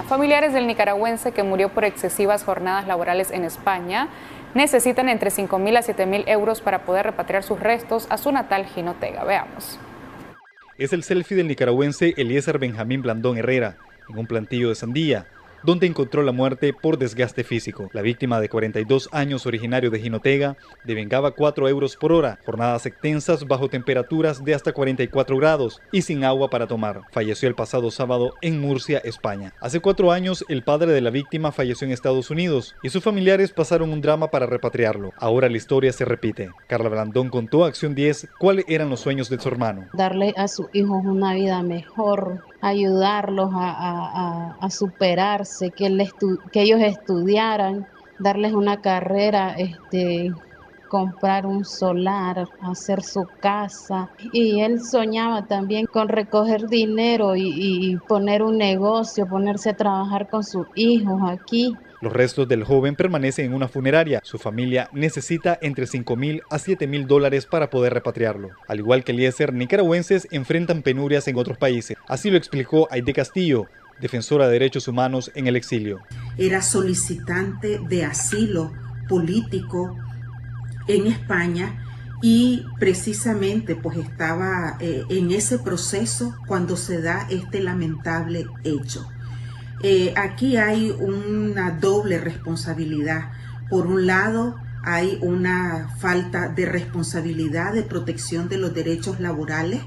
Familiares del nicaragüense que murió por excesivas jornadas laborales en España necesitan entre 5.000 a 7.000 euros para poder repatriar sus restos a su natal Jinotega. Veamos. Es el selfie del nicaragüense Eliezer Benjamín Blandón Herrera en un plantillo de sandía, donde encontró la muerte por desgaste físico. La víctima, de 42 años, originario de Jinotega, devengaba 4 euros por hora, jornadas extensas bajo temperaturas de hasta 44 grados y sin agua para tomar. Falleció el pasado sábado en Murcia, España. Hace 4 años, el padre de la víctima falleció en Estados Unidos y sus familiares pasaron un drama para repatriarlo. Ahora la historia se repite. Carla Blandón contó a Acción 10 cuáles eran los sueños de su hermano. Darle a sus hijos una vida mejor, ayudarlos a superarse, que ellos estudiaran, darles una carrera, comprar un solar, hacer su casa. Y él soñaba también con recoger dinero y poner un negocio, ponerse a trabajar con sus hijos aquí. Los restos del joven permanecen en una funeraria. Su familia necesita entre 5.000 a 7.000 dólares para poder repatriarlo. Al igual que Eliezer, nicaragüenses enfrentan penurias en otros países. Así lo explicó Aide Castillo, defensora de derechos humanos en el exilio. Era solicitante de asilo político en España y precisamente pues estaba en ese proceso cuando se da este lamentable hecho. Aquí hay una doble responsabilidad. Por un lado, hay una falta de responsabilidad de protección de los derechos laborales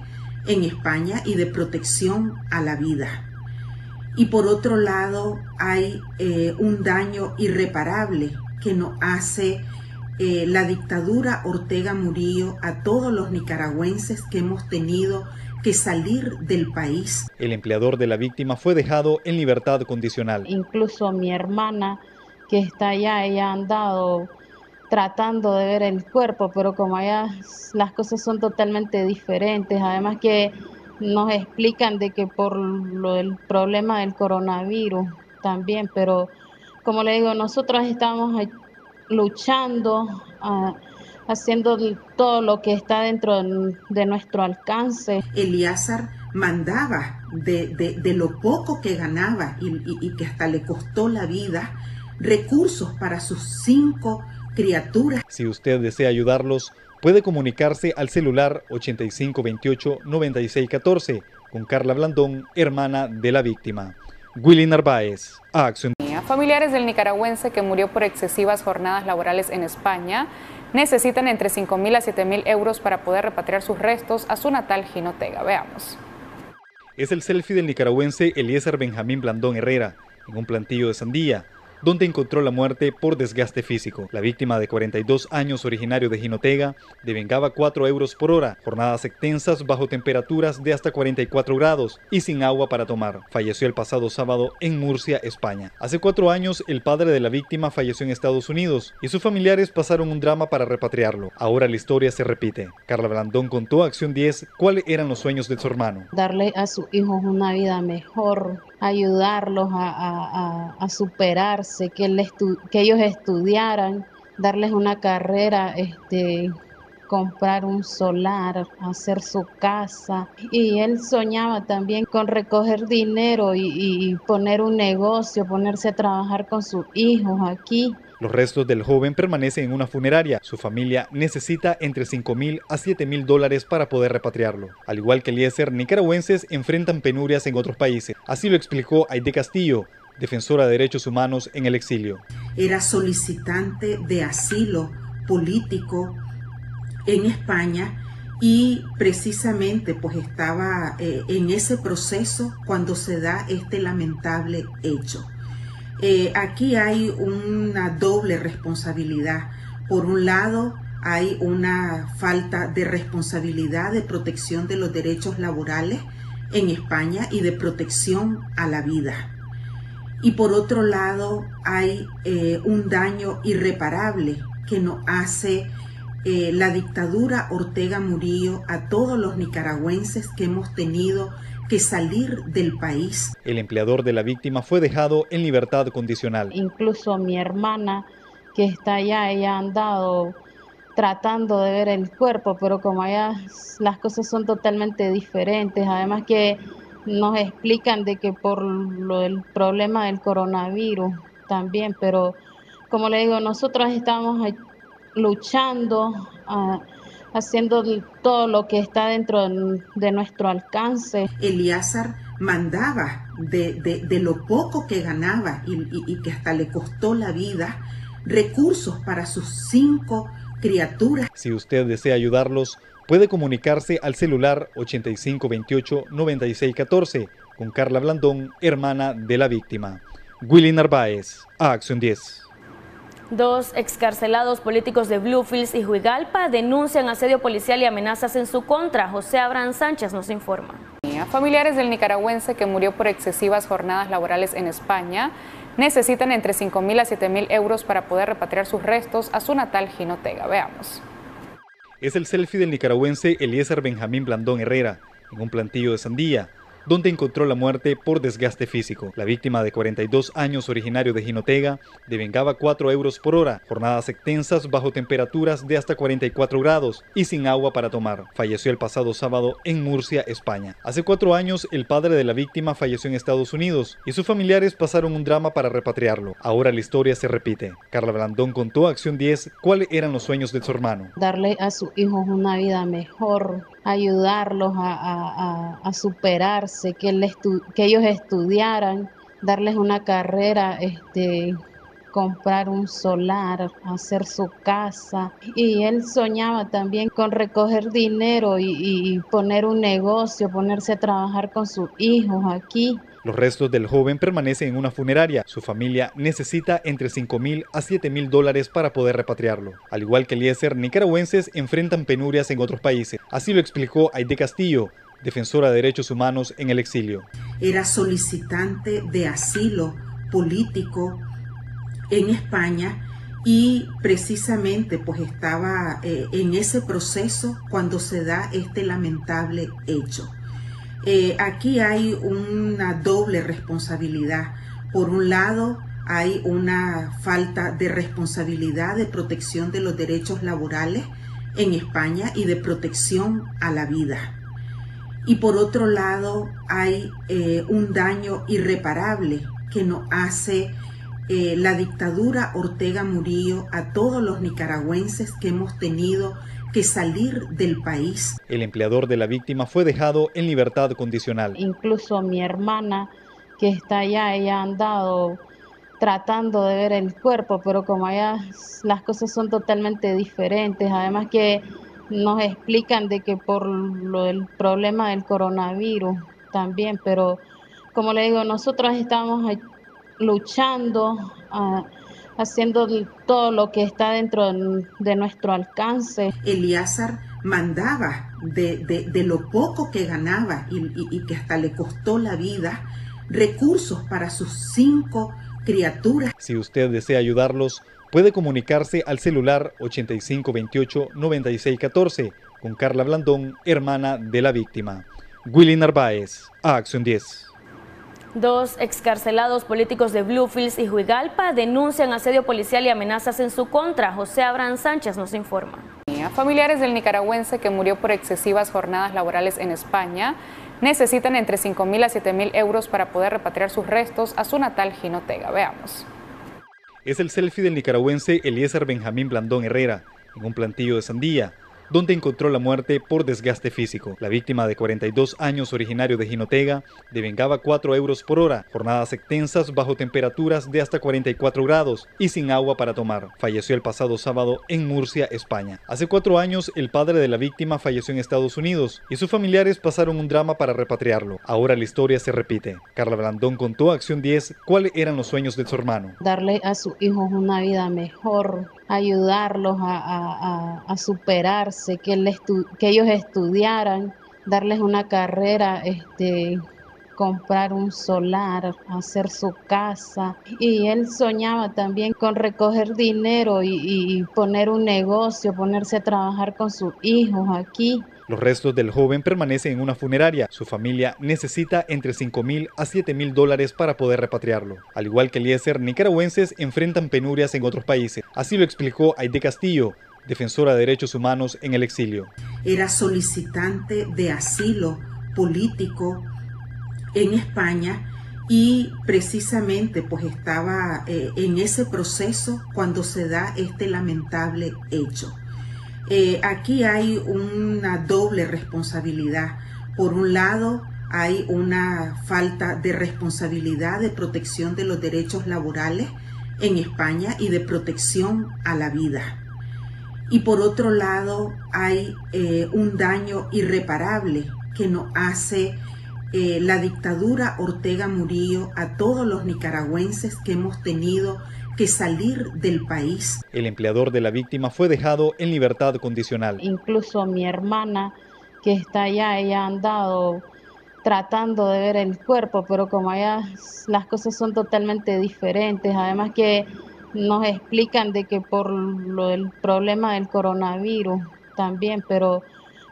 en España y de protección a la vida. Y por otro lado, hay un daño irreparable que nos hace la dictadura Ortega Murillo a todos los nicaragüenses que hemos tenido que salir del país. El empleador de la víctima fue dejado en libertad condicional. Incluso mi hermana, que está allá, ella ha andado tratando de ver el cuerpo, pero como allá las cosas son totalmente diferentes, además que nos explican de que por el problema del coronavirus también, pero como le digo, nosotros estamos luchando, haciendo todo lo que está dentro de nuestro alcance. Eliezer mandaba de lo poco que ganaba y que hasta le costó la vida, recursos para sus 5 criaturas. Si usted desea ayudarlos, puede comunicarse al celular 8528-9614 con Carla Blandón, hermana de la víctima. Willy Narváez, Acción. Familiares del nicaragüense que murió por excesivas jornadas laborales en España necesitan entre 5.000 a 7.000 euros para poder repatriar sus restos a su natal Jinotega. Veamos. Es el selfie del nicaragüense Eliezer Benjamín Blandón Herrera en un plantillo de sandía, donde encontró la muerte por desgaste físico. La víctima, de 42 años, originario de Jinotega, devengaba 4 euros por hora, jornadas extensas bajo temperaturas de hasta 44 grados y sin agua para tomar. Falleció el pasado sábado en Murcia, España. Hace 4 años, el padre de la víctima falleció en Estados Unidos y sus familiares pasaron un drama para repatriarlo. Ahora la historia se repite. Carla Blandón contó a Acción 10 cuáles eran los sueños de su hermano. Darle a sus hijos una vida mejor, ayudarlos a superarse, que ellos estudiaran, darles una carrera, comprar un solar, hacer su casa. Y él soñaba también con recoger dinero y poner un negocio, ponerse a trabajar con sus hijos aquí. Los restos del joven permanecen en una funeraria. Su familia necesita entre 5.000 a 7.000 dólares para poder repatriarlo. Al igual que Eliezer, nicaragüenses enfrentan penurias en otros países. Así lo explicó Aide Castillo, defensora de derechos humanos en el exilio. Era solicitante de asilo político en España y precisamente pues estaba en ese proceso cuando se da este lamentable hecho. Aquí hay una doble responsabilidad. Por un lado, hay una falta de responsabilidad de protección de los derechos laborales en España y de protección a la vida. Y por otro lado, hay un daño irreparable que nos hace la dictadura Ortega Murillo a todos los nicaragüenses que hemos tenido que salir del país. El empleador de la víctima fue dejado en libertad condicional. Incluso mi hermana, que está allá, ella ha andado tratando de ver el cuerpo, pero como allá las cosas son totalmente diferentes, además que nos explican de que por el problema del coronavirus también, pero como le digo, nosotros estamos luchando, haciendo todo lo que está dentro de nuestro alcance. Eliezer mandaba de lo poco que ganaba y que hasta le costó la vida, recursos para sus 5 criaturas. Si usted desea ayudarlos, puede comunicarse al celular 8528-9614 con Carla Blandón, hermana de la víctima. Willy Narváez, a Acción 10. 2 excarcelados políticos de Bluefields y Juigalpa denuncian asedio policial y amenazas en su contra. José Abraham Sánchez nos informa. Familiares del nicaragüense que murió por excesivas jornadas laborales en España necesitan entre 5.000 a 7.000 euros para poder repatriar sus restos a su natal Jinotega. Veamos. Es el selfie del nicaragüense Eliezer Benjamín Blandón Herrera en un plantillo de sandía, donde encontró la muerte por desgaste físico. La víctima, de 42 años, originario de Jinotega, devengaba 4 euros por hora, jornadas extensas bajo temperaturas de hasta 44 grados y sin agua para tomar. Falleció el pasado sábado en Murcia, España. Hace 4 años, el padre de la víctima falleció en Estados Unidos y sus familiares pasaron un drama para repatriarlo. Ahora la historia se repite. Carla Blandón contó a Acción 10 cuáles eran los sueños de su hermano. Darle a sus hijos una vida mejor, ayudarlos a superarse, que ellos estudiaran, darles una carrera, comprar un solar, hacer su casa. Y él soñaba también con recoger dinero y poner un negocio, ponerse a trabajar con sus hijos aquí. Los restos del joven permanecen en una funeraria. Su familia necesita entre 5.000 a 7.000 dólares para poder repatriarlo. Al igual que Eliezer, nicaragüenses enfrentan penurias en otros países. Así lo explicó Aide Castillo, defensora de derechos humanos en el exilio. Era solicitante de asilo político en España y precisamente pues estaba en ese proceso cuando se da este lamentable hecho. Aquí hay una doble responsabilidad. Por un lado, hay una falta de responsabilidad de protección de los derechos laborales en España y de protección a la vida. Y por otro lado, hay un daño irreparable que nos hace la dictadura Ortega Murillo a todos los nicaragüenses que hemos tenido que salir del país. El empleador de la víctima fue dejado en libertad condicional. Incluso mi hermana que está allá, ella ha andado tratando de ver el cuerpo, pero como allá las cosas son totalmente diferentes, además que nos explican de que por el problema del coronavirus también, pero como le digo, nosotros estamos luchando, haciendo todo lo que está dentro de nuestro alcance. Eliezer mandaba de lo poco que ganaba y que hasta le costó la vida, recursos para sus 5 criaturas. Si usted desea ayudarlos, puede comunicarse al celular 8528-9614 con Carla Blandón, hermana de la víctima. Willy Narváez, a Acción 10. 2 excarcelados políticos de Bluefields y Juigalpa denuncian asedio policial y amenazas en su contra. José Abraham Sánchez nos informa. Familiares del nicaragüense que murió por excesivas jornadas laborales en España necesitan entre 5.000 a 7.000 euros para poder repatriar sus restos a su natal Jinotega. Veamos. Es el selfie del nicaragüense Eliezer Benjamín Blandón Herrera en un plantillo de sandía, donde encontró la muerte por desgaste físico. La víctima, de 42 años, originario de Jinotega, devengaba 4 euros por hora, jornadas extensas bajo temperaturas de hasta 44 grados y sin agua para tomar. Falleció el pasado sábado en Murcia, España. Hace 4 años, el padre de la víctima falleció en Estados Unidos y sus familiares pasaron un drama para repatriarlo. Ahora la historia se repite. Carla Blandón contó a Acción 10 cuáles eran los sueños de su hermano. Darle a sus hijos una vida mejor, ayudarlos a superarse, que ellos estudiaran, darles una carrera, comprar un solar, hacer su casa. Y él soñaba también con recoger dinero y poner un negocio, ponerse a trabajar con sus hijos aquí. Los restos del joven permanecen en una funeraria. Su familia necesita entre 5.000 a 7.000 dólares para poder repatriarlo. Al igual que Eliezer, nicaragüenses enfrentan penurias en otros países. Así lo explicó Aide Castillo, defensora de derechos humanos en el exilio. Era solicitante de asilo político en España y precisamente pues estaba en ese proceso cuando se da este lamentable hecho. Aquí hay una doble responsabilidad. Por un lado, hay una falta de responsabilidad de protección de los derechos laborales en España y de protección a la vida. Y por otro lado, hay un daño irreparable que nos hace la dictadura Ortega Murillo a todos los nicaragüenses que hemos tenido que salir del país. El empleador de la víctima fue dejado en libertad condicional. Incluso mi hermana que está allá, ella ha andado tratando de ver el cuerpo, pero como allá las cosas son totalmente diferentes, además que nos explican de que por el problema del coronavirus también, pero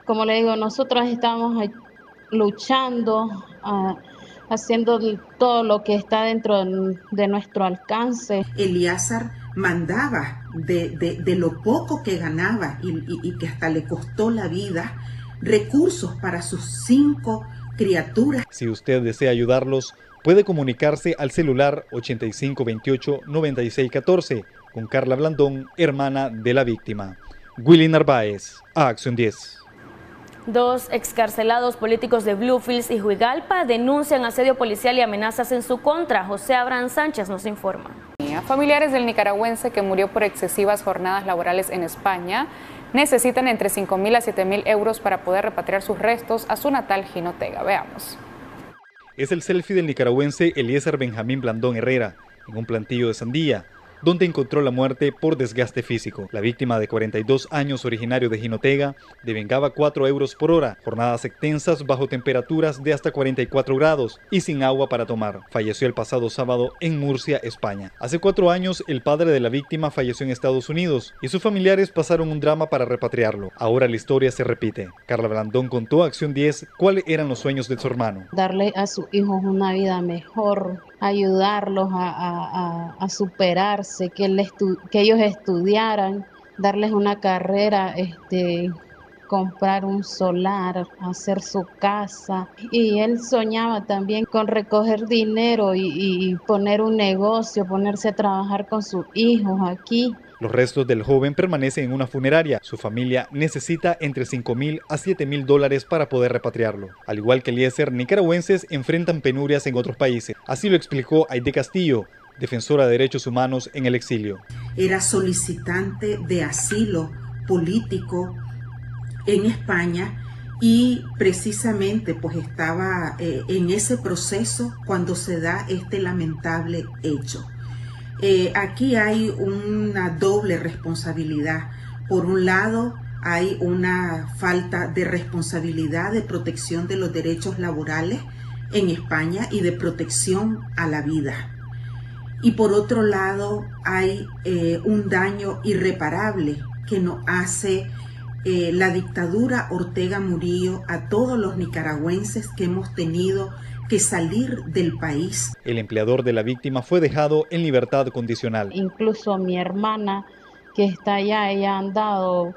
como le digo, nosotros estamos luchando, haciendo todo lo que está dentro de nuestro alcance. Elíazar mandaba de lo poco que ganaba y que hasta le costó la vida, recursos para sus 5 criaturas. Si usted desea ayudarlos, puede comunicarse al celular 8528-9614 con Carla Blandón, hermana de la víctima. Willy Narváez, Acción 10. 2 excarcelados políticos de Bluefields y Juigalpa denuncian asedio policial y amenazas en su contra. José Abraham Sánchez nos informa. Familiares del nicaragüense que murió por excesivas jornadas laborales en España necesitan entre 5.000 a 7.000 euros para poder repatriar sus restos a su natal Jinotega. Veamos. Es el selfie del nicaragüense Eliezer Benjamín Blandón Herrera en un plantillo de sandía, donde encontró la muerte por desgaste físico. La víctima, de 42 años, originario de Jinotega, devengaba 4 euros por hora, jornadas extensas bajo temperaturas de hasta 44 grados y sin agua para tomar. Falleció el pasado sábado en Murcia, España. Hace 4 años, el padre de la víctima falleció en Estados Unidos y sus familiares pasaron un drama para repatriarlo. Ahora la historia se repite. Carla Blandón contó a Acción 10 cuáles eran los sueños de su hermano. Darle a sus hijos una vida mejor, ayudarlos a superarse, que ellos estudiaran, darles una carrera, comprar un solar, hacer su casa. Y él soñaba también con recoger dinero y poner un negocio, ponerse a trabajar con sus hijos aquí. Los restos del joven permanecen en una funeraria. Su familia necesita entre 5.000 a 7.000 dólares para poder repatriarlo. Al igual que Eliezer, nicaragüenses enfrentan penurias en otros países. Así lo explicó Aide Castillo, defensora de derechos humanos en el exilio. Era solicitante de asilo político en España y precisamente pues estaba en ese proceso cuando se da este lamentable hecho. Aquí hay una doble responsabilidad. Por un lado, hay una falta de responsabilidad de protección de los derechos laborales en España y de protección a la vida. Y por otro lado, hay un daño irreparable que nos hace la dictadura Ortega Murillo a todos los nicaragüenses que hemos tenido que salir del país. El empleador de la víctima fue dejado en libertad condicional. Incluso mi hermana que está allá, ella ha andado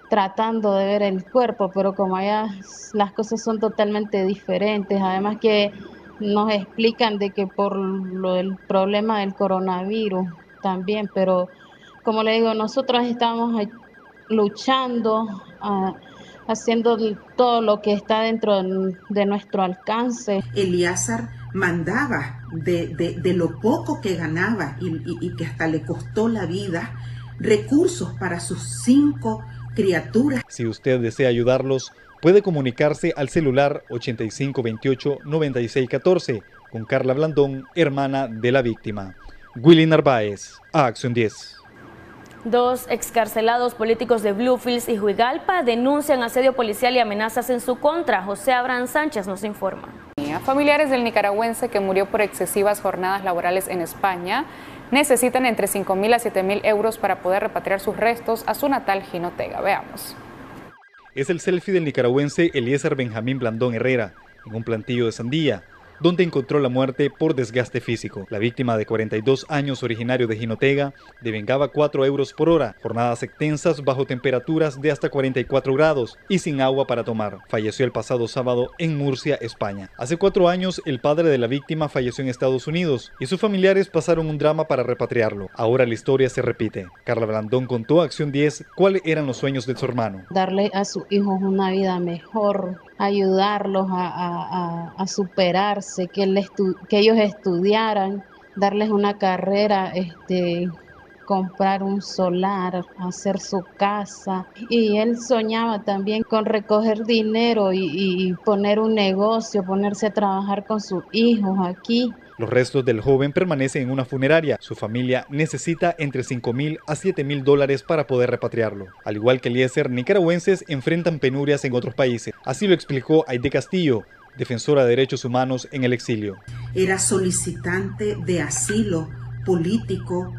tratando de ver el cuerpo, pero como allá las cosas son totalmente diferentes, además que nos explican de que por el problema del coronavirus también, pero como le digo, nosotros estamos luchando, haciendo todo lo que está dentro de nuestro alcance. Elíazar mandaba de lo poco que ganaba y que hasta le costó la vida, recursos para sus 5 criaturas. Si usted desea ayudarlos, puede comunicarse al celular 8528-9614 con Carla Blandón, hermana de la víctima. Willy Narváez, Acción 10. 2 excarcelados políticos de Bluefields y Juigalpa denuncian asedio policial y amenazas en su contra. José Abraham Sánchez nos informa. Familiares del nicaragüense que murió por excesivas jornadas laborales en España necesitan entre 5.000 a 7.000 euros para poder repatriar sus restos a su natal Jinotega. Veamos. Es el selfie del nicaragüense Eliezer Benjamín Blandón Herrera en un plantillo de sandía, donde encontró la muerte por desgaste físico. La víctima de 42 años, originario de Jinotega, devengaba 4 euros por hora, jornadas extensas bajo temperaturas de hasta 44 grados y sin agua para tomar. Falleció el pasado sábado en Murcia, España. Hace 4 años, el padre de la víctima falleció en Estados Unidos y sus familiares pasaron un drama para repatriarlo. Ahora la historia se repite. Carla Blandón contó a Acción 10 cuáles eran los sueños de su hermano. Darle a sus hijos una vida mejor, ayudarlos a superarse, que ellos estudiaran, darles una carrera, comprar un solar, hacer su casa. Y él soñaba también con recoger dinero y poner un negocio, ponerse a trabajar con sus hijos aquí. Los restos del joven permanecen en una funeraria. Su familia necesita entre $5,000 a $7,000 para poder repatriarlo. Al igual que Eliezer, nicaragüenses enfrentan penurias en otros países. Así lo explicó Aide Castillo, defensora de derechos humanos en el exilio. Era solicitante de asilo político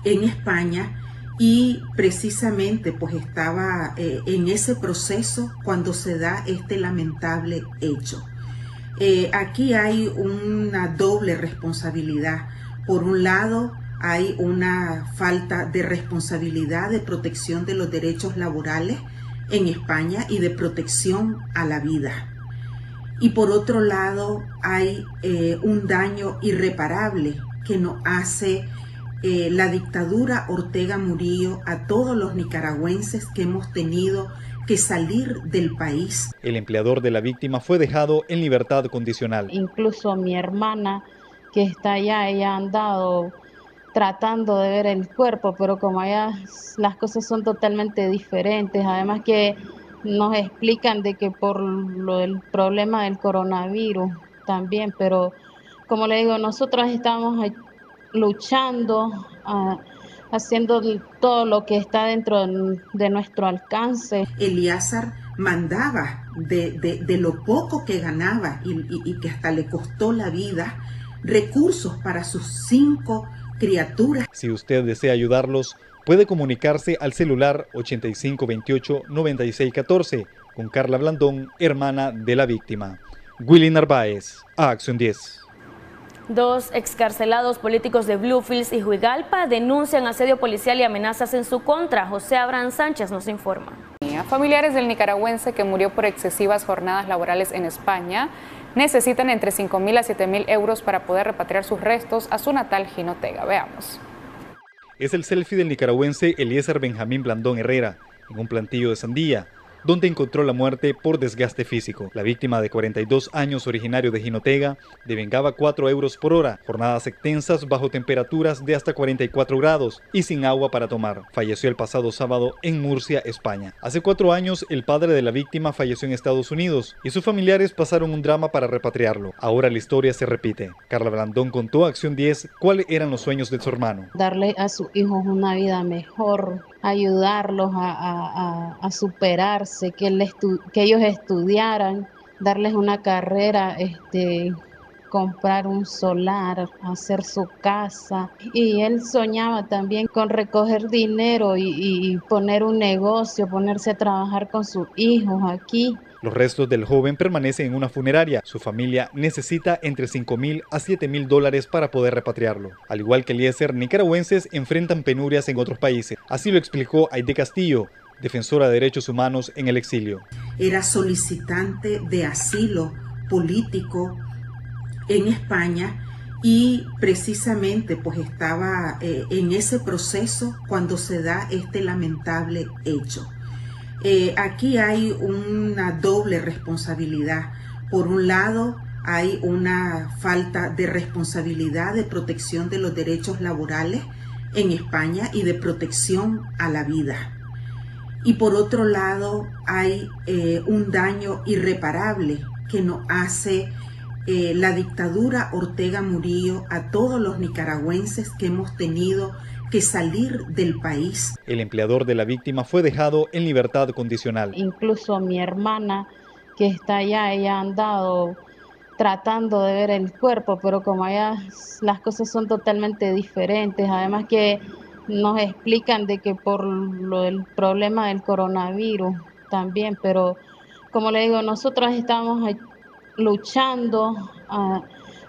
en España y precisamente pues estaba en ese proceso cuando se da este lamentable hecho. Aquí hay una doble responsabilidad. Por un lado, hay una falta de responsabilidad de protección de los derechos laborales en España y de protección a la vida. Y por otro lado, hay un daño irreparable que nos hace la dictadura Ortega Murillo a todos los nicaragüenses que hemos tenido que salir del país. El empleador de la víctima fue dejado en libertad condicional. Incluso mi hermana que está allá, ella ha andado tratando de ver el cuerpo, pero como allá las cosas son totalmente diferentes, además que nos explican de que por el problema del coronavirus también, pero como le digo, nosotros estamos luchando, haciendo todo lo que está dentro de nuestro alcance. Eliezer mandaba de lo poco que ganaba y que hasta le costó la vida, recursos para sus 5 criaturas. Si usted desea ayudarlos, puede comunicarse al celular 8528-9614 con Carla Blandón, hermana de la víctima. Willy Narváez, a Acción 10. 2 excarcelados políticos de Bluefields y Juigalpa denuncian asedio policial y amenazas en su contra. José Abraham Sánchez nos informa. Familiares del nicaragüense que murió por excesivas jornadas laborales en España necesitan entre 5,000 a 7,000 euros para poder repatriar sus restos a su natal Jinotega. Veamos. Es el selfie del nicaragüense Eliezer Benjamín Blandón Herrera en un plantillo de sandía, donde encontró la muerte por desgaste físico. La víctima de 42 años, originario de Jinotega, devengaba 4 euros por hora, jornadas extensas bajo temperaturas de hasta 44 grados y sin agua para tomar. Falleció el pasado sábado en Murcia, España. Hace 4 años, el padre de la víctima falleció en Estados Unidos y sus familiares pasaron un drama para repatriarlo. Ahora la historia se repite. Carla Blandón contó a Acción 10 cuáles eran los sueños de su hermano. Darle a sus hijos una vida mejor, ayudarlos a superarse, que ellos estudiaran, darles una carrera, comprar un solar, hacer su casa. Y él soñaba también con recoger dinero y poner un negocio, ponerse a trabajar con sus hijos aquí. Los restos del joven permanecen en una funeraria. Su familia necesita entre $5,000 a $7,000 para poder repatriarlo. Al igual que Eliezer, nicaragüenses enfrentan penurias en otros países. Así lo explicó Aide Castillo, defensora de derechos humanos en el exilio. Era solicitante de asilo político en España y precisamente pues estaba en ese proceso cuando se da este lamentable hecho. Aquí hay una doble responsabilidad. Por un lado, hay una falta de responsabilidad de protección de los derechos laborales en España y de protección a la vida. Y por otro lado, hay un daño irreparable que nos hace la dictadura Ortega Murillo a todos los nicaragüenses que hemos tenido que salir del país. El empleador de la víctima fue dejado en libertad condicional. Incluso mi hermana que está allá, ella ha andado tratando de ver el cuerpo, pero como allá las cosas son totalmente diferentes, además que nos explican de que por el problema del coronavirus también, pero como le digo, nosotros estamos luchando,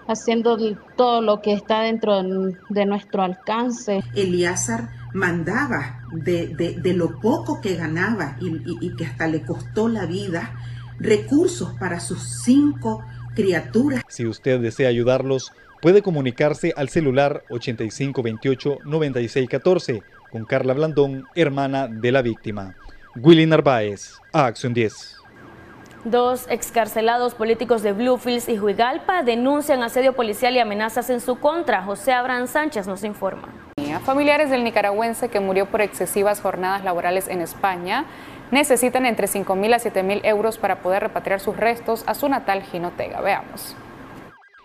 haciendo todo lo que está dentro de nuestro alcance. Eliezer mandaba de lo poco que ganaba y que hasta le costó la vida, recursos para sus 5 criaturas. Si usted desea ayudarlos, puede comunicarse al celular 8528-9614 con Carla Blandón, hermana de la víctima. Willy Narváez, a Acción 10. 2 excarcelados políticos de Bluefields y Juigalpa denuncian asedio policial y amenazas en su contra. José Abraham Sánchez nos informa. Familiares del nicaragüense que murió por excesivas jornadas laborales en España necesitan entre 5.000 a 7.000 euros para poder repatriar sus restos a su natal Jinotega. Veamos.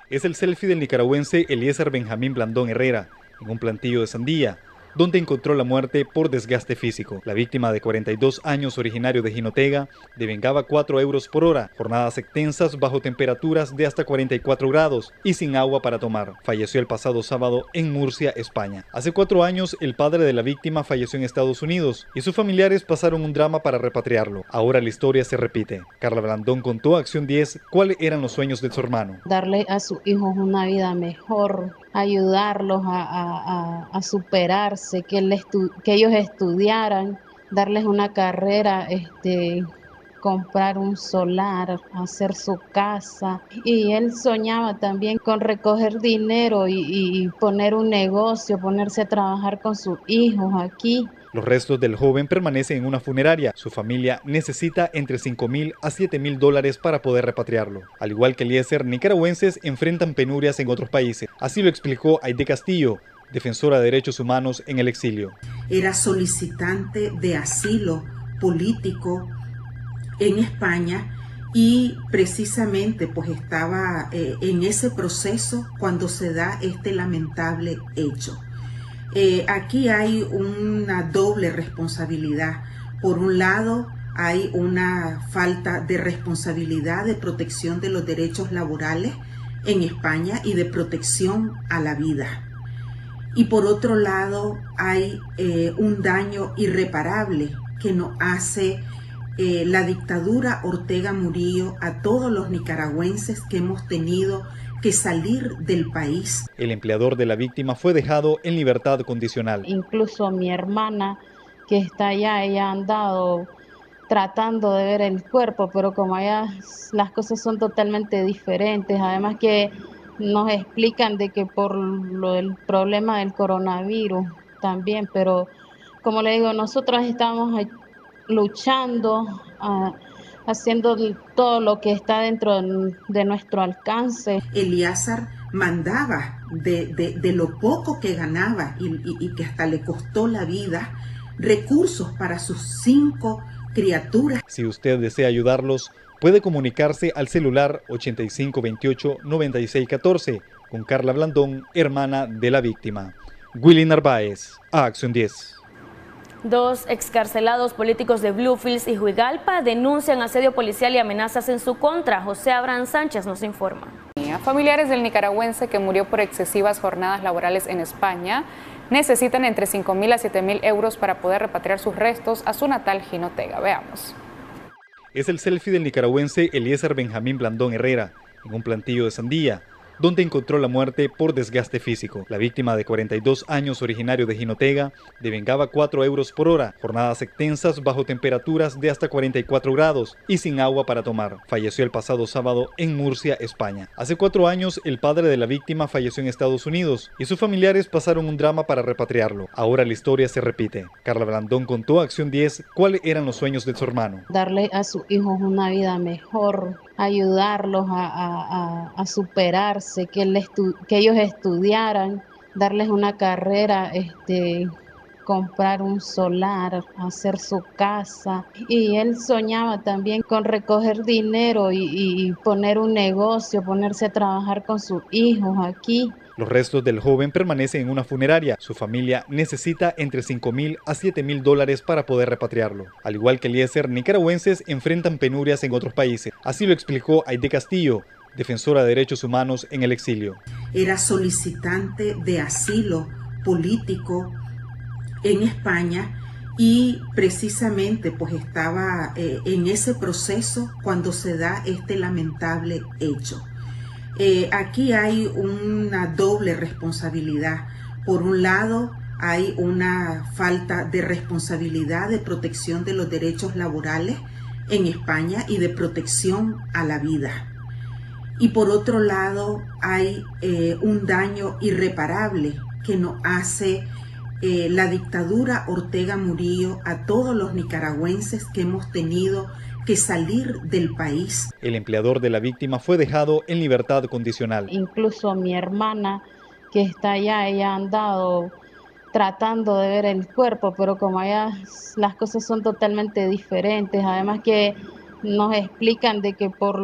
Es el selfie del nicaragüense Eliezer Benjamín Blandón Herrera en un plantillo de sandía, donde encontró la muerte por desgaste físico. La víctima, de 42 años, originario de Jinotega, devengaba 4 euros por hora, jornadas extensas bajo temperaturas de hasta 44 grados y sin agua para tomar. Falleció el pasado sábado en Murcia, España. Hace 4 años, el padre de la víctima falleció en Estados Unidos y sus familiares pasaron un drama para repatriarlo. Ahora la historia se repite. Carla Blandón contó a Acción 10 cuáles eran los sueños de su hermano. Darle a sus hijos una vida mejor, ayudarlos a superarse, que ellos estudiaran, darles una carrera, comprar un solar, hacer su casa. Y él soñaba también con recoger dinero y poner un negocio, ponerse a trabajar con sus hijos aquí. Los restos del joven permanecen en una funeraria. Su familia necesita entre 5.000 a 7.000 dólares para poder repatriarlo. Al igual que Eliezer, nicaragüenses enfrentan penurias en otros países. Así lo explicó Aide Castillo, defensora de derechos humanos en el exilio. Era solicitante de asilo político en España y precisamente pues estaba en ese proceso cuando se da este lamentable hecho. Aquí hay una doble responsabilidad. Por un lado, hay una falta de responsabilidad de protección de los derechos laborales en España y de protección a la vida. Y por otro lado, hay un daño irreparable que nos hace la dictadura Ortega Murillo a todos los nicaragüenses que hemos tenido que salir del país. El empleador de la víctima fue dejado en libertad condicional. Incluso mi hermana que está allá, ella ha andado tratando de ver el cuerpo, pero como allá las cosas son totalmente diferentes, además que nos explican de que por el problema del coronavirus también, pero como le digo, nosotros estamos luchando, haciendo todo lo que está dentro de nuestro alcance. Eliezer mandaba de lo poco que ganaba y que hasta le costó la vida, recursos para sus 5 criaturas. Si usted desea ayudarlos, puede comunicarse al celular 8528-9614 con Carla Blandón, hermana de la víctima. Willy Narváez, a Acción 10. 2 excarcelados políticos de Bluefields y Juigalpa denuncian asedio policial y amenazas en su contra. José Abraham Sánchez nos informa. Familiares del nicaragüense que murió por excesivas jornadas laborales en España necesitan entre 5.000 a 7.000 euros para poder repatriar sus restos a su natal Jinotega. Veamos. Es el selfie del nicaragüense Eliezer Benjamín Blandón Herrera en un plantillo de sandía, donde encontró la muerte por desgaste físico. La víctima, de 42 años, originario de Jinotega, devengaba 4 euros por hora, jornadas extensas bajo temperaturas de hasta 44 grados y sin agua para tomar. Falleció el pasado sábado en Murcia, España. Hace 4 años, el padre de la víctima falleció en Estados Unidos y sus familiares pasaron un drama para repatriarlo. Ahora la historia se repite. Carla Blandón contó a Acción 10 cuáles eran los sueños de su hermano. Darle a sus hijos una vida mejor, ayudarlos a superarse, que ellos estudiaran, darles una carrera, comprar un solar, hacer su casa. Y él soñaba también con recoger dinero y poner un negocio, ponerse a trabajar con sus hijos aquí. Los restos del joven permanecen en una funeraria. Su familia necesita entre 5.000 a 7.000 dólares para poder repatriarlo. Al igual que Eliezer, nicaragüenses enfrentan penurias en otros países. Así lo explicó Aide Castillo, defensora de derechos humanos en el exilio. Era solicitante de asilo político en España y precisamente pues estaba en ese proceso cuando se da este lamentable hecho. Aquí hay una doble responsabilidad. Por un lado, hay una falta de responsabilidad de protección de los derechos laborales en España y de protección a la vida. Y por otro lado, hay un daño irreparable que nos hace la dictadura Ortega Murillo a todos los nicaragüenses que hemos tenido que salir del país. El empleador de la víctima fue dejado en libertad condicional. Incluso mi hermana que está allá, ella ha andado tratando de ver el cuerpo, pero como allá las cosas son totalmente diferentes, además que nos explican de que por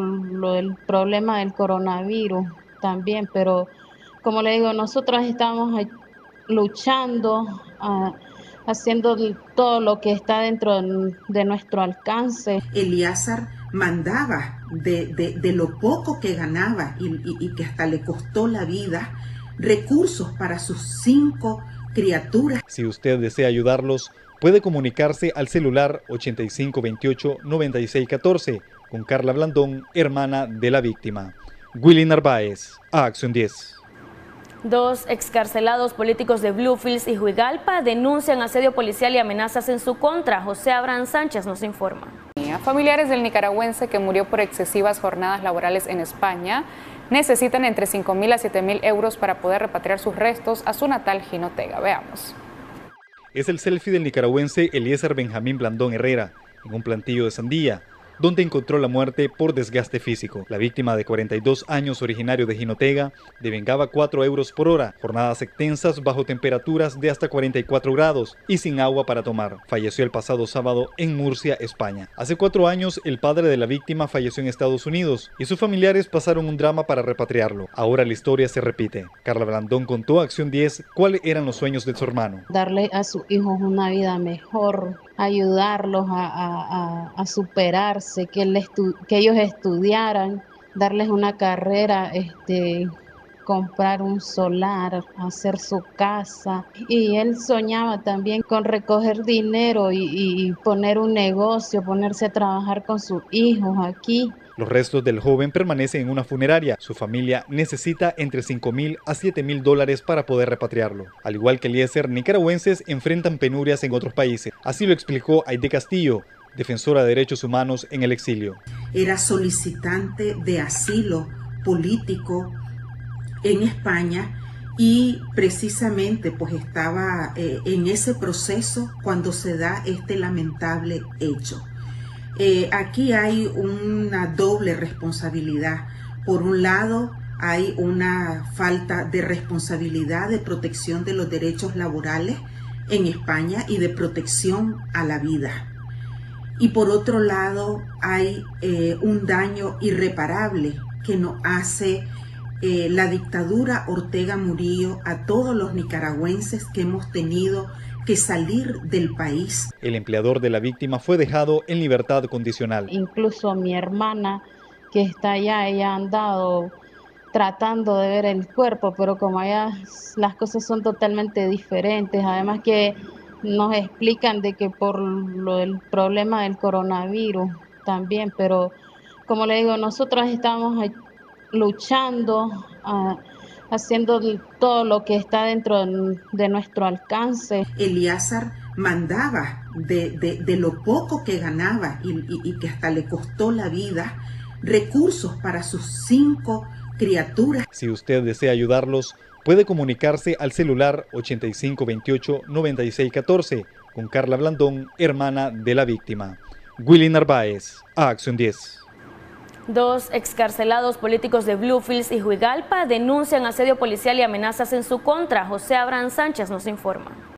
el problema del coronavirus también, pero como le digo, nosotros estamos luchando, haciendo todo lo que está dentro de nuestro alcance. Elíazar mandaba de lo poco que ganaba y que hasta le costó la vida, recursos para sus 5 criaturas. Si usted desea ayudarlos, puede comunicarse al celular 8528-9614 con Carla Blandón, hermana de la víctima. Willy Narváez, Acción 10. 2 excarcelados políticos de Bluefields y Juigalpa denuncian asedio policial y amenazas en su contra. José Abraham Sánchez nos informa. Familiares del nicaragüense que murió por excesivas jornadas laborales en España necesitan entre 5.000 a 7.000 euros para poder repatriar sus restos a su natal Jinotega. Veamos. Es el selfie del nicaragüense Eliezer Benjamín Blandón Herrera en un plantillo de sandía, donde encontró la muerte por desgaste físico. La víctima, de 42 años, originario de Jinotega, devengaba 4 euros por hora, jornadas extensas bajo temperaturas de hasta 44 grados y sin agua para tomar. Falleció el pasado sábado en Murcia, España. Hace 4 años, el padre de la víctima falleció en Estados Unidos y sus familiares pasaron un drama para repatriarlo. Ahora la historia se repite. Carla Blandón contó a Acción 10 cuáles eran los sueños de su hermano. Darle a sus hijos una vida mejor, ayudarlos a superarse, que ellos estudiaran, darles una carrera, comprar un solar, hacer su casa. Y él soñaba también con recoger dinero y poner un negocio, ponerse a trabajar con sus hijos aquí. Los restos del joven permanecen en una funeraria. Su familia necesita entre 5.000 a 7.000 dólares para poder repatriarlo. Al igual que Eliezer, nicaragüenses enfrentan penurias en otros países. Así lo explicó Aide Castillo, defensora de derechos humanos en el exilio. Era solicitante de asilo político en España y precisamente pues estaba en ese proceso cuando se da este lamentable hecho. Aquí hay una doble responsabilidad. Por un lado, hay una falta de responsabilidad de protección de los derechos laborales en España y de protección a la vida. Y por otro lado, hay un daño irreparable que nos hace la dictadura Ortega Murillo a todos los nicaragüenses que hemos tenido que salir del país. El empleador de la víctima fue dejado en libertad condicional. Incluso mi hermana que está allá, ella ha andado tratando de ver el cuerpo, pero como allá las cosas son totalmente diferentes, además que nos explican de que por el problema del coronavirus también, pero como le digo, nosotros estamos luchando, haciendo todo lo que está dentro de nuestro alcance. Elíazar mandaba de lo poco que ganaba y que hasta le costó la vida, recursos para sus 5 criaturas. Si usted desea ayudarlos, puede comunicarse al celular 8528-9614 con Carla Blandón, hermana de la víctima. Willy Narváez, Acción 10. 2 excarcelados políticos de Bluefields y Juigalpa denuncian asedio policial y amenazas en su contra. José Abraham Sánchez nos informa.